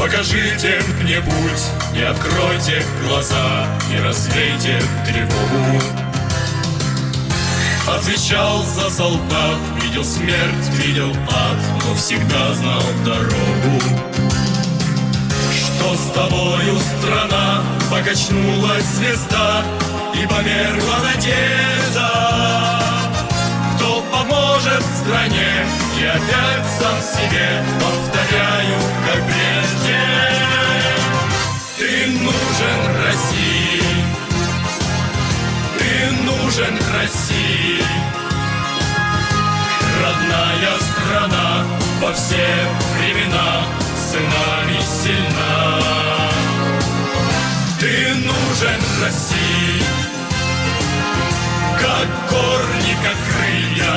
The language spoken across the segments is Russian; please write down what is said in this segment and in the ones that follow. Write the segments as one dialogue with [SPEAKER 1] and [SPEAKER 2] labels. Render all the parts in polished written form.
[SPEAKER 1] Покажите мне путь, не откройте глаза, не развейте тревогу. Отвечал за солдат, видел смерть, видел ад, но всегда знал дорогу. Что с тобою, страна? Покачнулась звезда и померла надежда. Кто поможет стране? И опять сам себе повторяю, как прежде. Ты нужен России, ты нужен России. Родная страна во все времена сынами сильна. Ты нужен России, как корни, как крылья,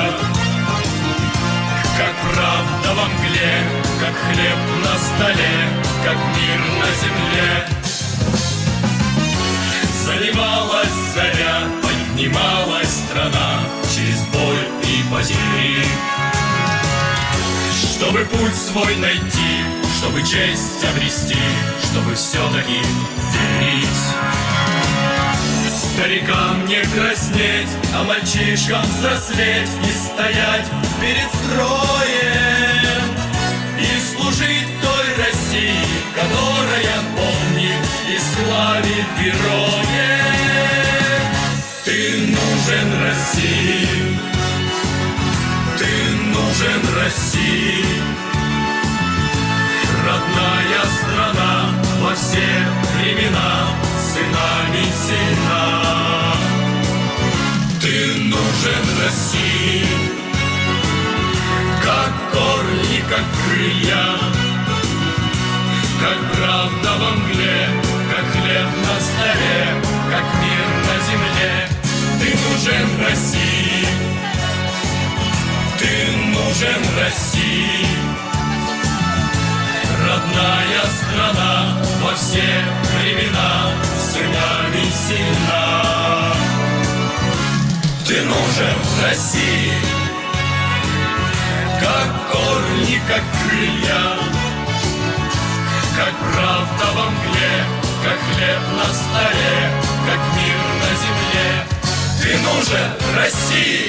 [SPEAKER 1] как правда во мгле, как хлеб на столе, как мир на земле. Заливалась заря, поднималась страна через боль и потери. Чтобы путь свой найти, чтобы честь обрести, чтобы все-таки верить. Старикам не краснеть, а мальчишкам взрослеть, не стоять перед строем и служить той России, которая помнит и славит героев. Ты нужен России, ты нужен России. Родная страна во все времена сынами сильна. Ты нужен России, как корни, как крылья, как правда во мгле, как хлеб на столе, как мир на земле. Ты нужен России, ты нужен России. Родная страна во все времена сынами сильна. Ты нужен России, как корни, как крылья, как правда во мгле, как хлеб на столе, как мир на земле. Ты нужен России.